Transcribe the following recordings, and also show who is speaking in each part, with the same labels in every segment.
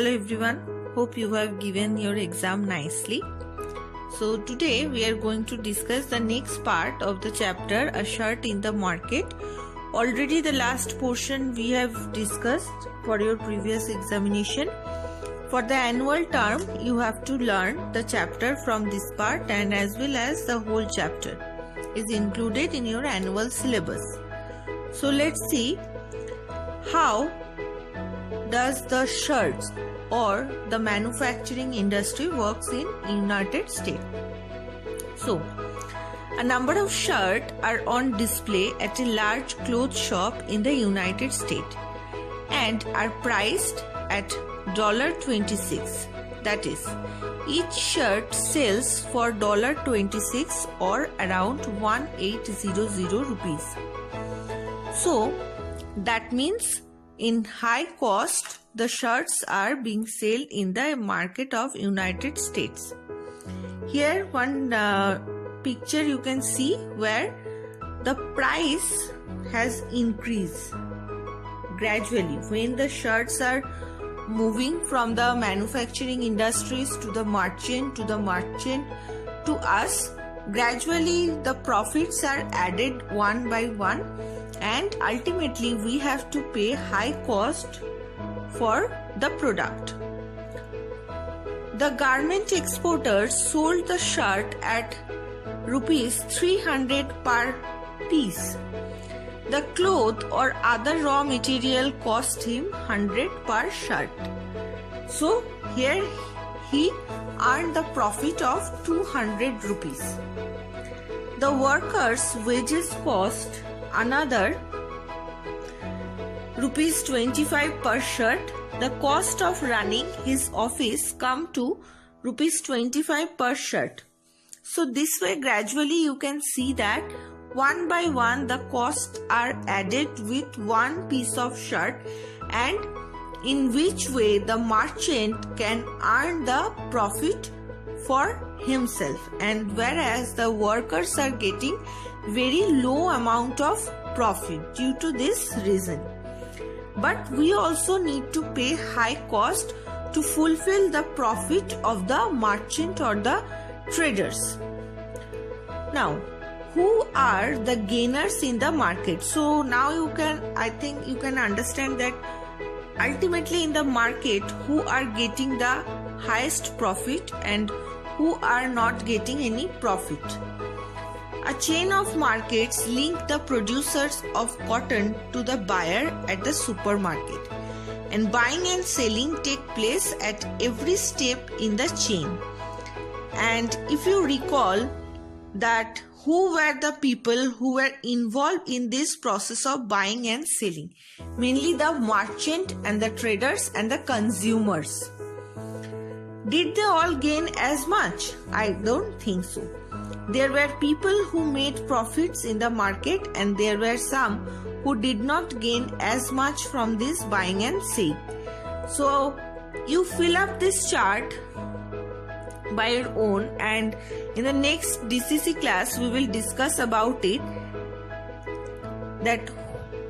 Speaker 1: Hello everyone, hope you have given your exam nicely. So today we are going to discuss the next part of the chapter, a shirt in the market. Already the last portion we have discussed for your previous examination. For the annual term, you have to learn the chapter from this part, and as well as the whole chapter is included in your annual syllabus. So let's see how does the shirts or the manufacturing industry works in United States. So a number of shirts are on display at a large clothes shop in the United States and are priced at $26. That is, each shirt sells for $26 or around 1800 rupees. So that means in high cost the shirts are being sold in the market of United States. Here one picture you can see where the price has increased gradually when the shirts are moving from the manufacturing industries to the merchant to us. Gradually the profits are added one by one, and ultimately we have to pay high cost for the product. The garment exporters sold the shirt at rupees 300 per piece. The cloth or other raw material cost him 100 per shirt. So here he earned the profit of 200 rupees. The workers' wages cost another rupees 25 per shirt. The cost of running his office come to rupees 25 per shirt. So this way gradually you can see that one by one the costs are added with one piece of shirt, and in which way the merchant can earn the profit for himself, and whereas the workers are getting very low amount of profit due to this reason. But we also need to pay high cost to fulfill the profit of the merchant or the traders. Now, who are the gainers in the market? So now I think you can understand that ultimately in the market who are getting the highest profit and who are not getting any profit. A chain of markets link the producers of cotton to the buyer at the supermarket, and buying and selling take place at every step in the chain. And if you recall that who were the people who were involved in this process of buying and selling, mainly the merchant and the traders and the consumers. Did they all gain as much? I don't think so. There were people who made profits in the market, and there were some who did not gain as much from this buying and selling. So you fill up this chart by your own, and in the next DCC class we will discuss about it, that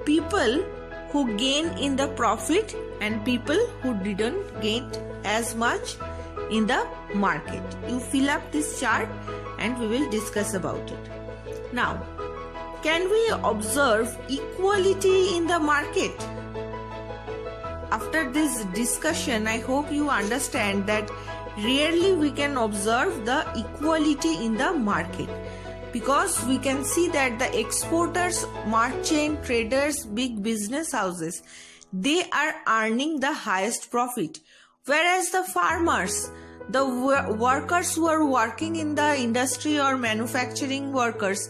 Speaker 1: people who gain in the profit and people who didn't gain as much in the market. You fill up this chart and we will discuss about it. Now, can we observe equality in the market? After this discussion, I hope you understand that rarely we can observe the equality in the market, because we can see that the exporters, merchant, traders, big business houses, they are earning the highest profit, whereas the farmers, the workers who are working in the industry or manufacturing workers,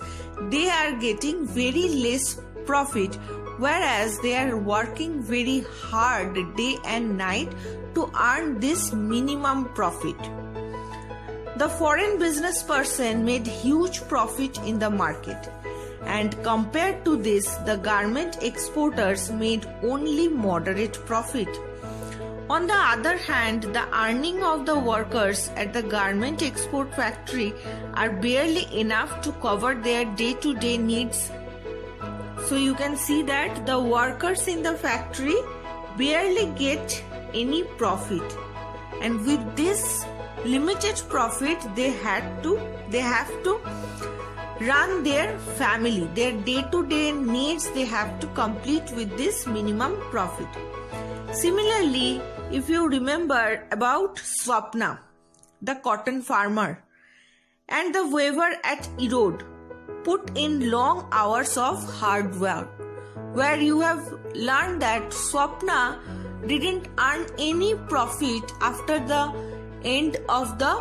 Speaker 1: they are getting very less profit, whereas they are working very hard day and night to earn this minimum profit. The foreign business person made huge profit in the market, and compared to this, the garment exporters made only moderate profit. On the other hand, the earning of the workers at the garment export factory are barely enough to cover their day-to-day needs. So you can see that the workers in the factory barely get any profit, and with this limited profit they have to run their family, their day-to-day needs they have to complete with this minimum profit. Similarly, if you remember about Swapna, the cotton farmer, and the weaver at Erode put in long hours of hard work, where you have learned that Swapna didn't earn any profit after the end of the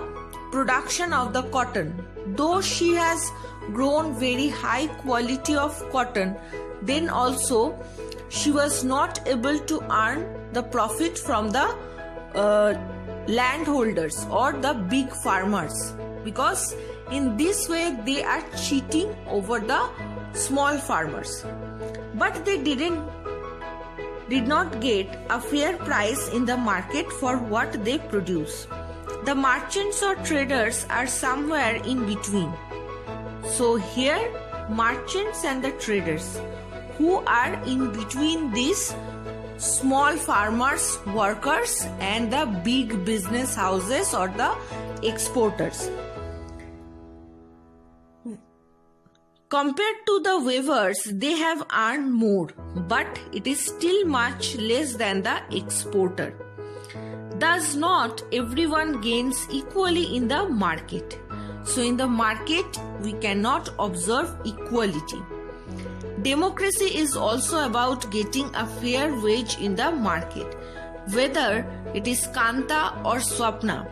Speaker 1: production of the cotton. Though she has grown very high quality of cotton, then also she was not able to earn the profit from the landholders or the big farmers, because in this way they are cheating over the small farmers. But they did not get a fair price in the market for what they produce. The merchants or traders are somewhere in between. So here, merchants and the traders who are in between these small farmers, workers, and the big business houses or the exporters. Compared to the weavers, they have earned more, but it is still much less than the exporter. Thus, not everyone gains equally in the market. So, in the market, we cannot observe equality. Democracy is also about getting a fair wage in the market, whether it is Kanta or Swapna.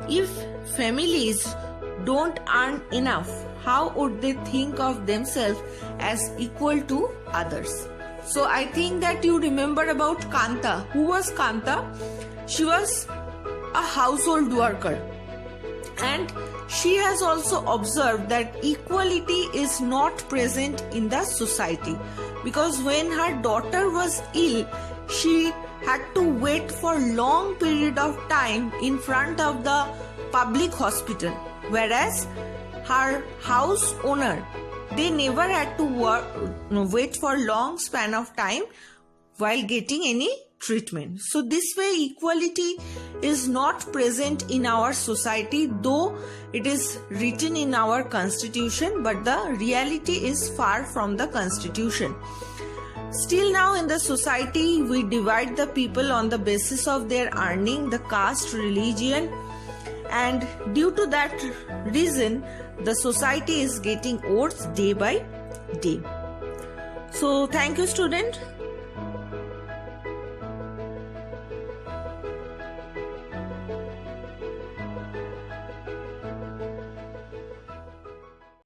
Speaker 1: If families don't earn enough, how would they think of themselves as equal to others? So I think that you remember about Kanta. Who was Kanta? She was a household worker, and she has also observed that equality is not present in the society, because when her daughter was ill, she had to wait for long period of time in front of the public hospital, whereas her house owner, they never had to wait for long span of time while getting any treatment. So this way equality is not present in our society, though it is written in our constitution, but the reality is far from the constitution. Still now in the society, we divide the people on the basis of their earning, the caste, religion, and due to that reason, the society is getting worse day by day. So thank you, student.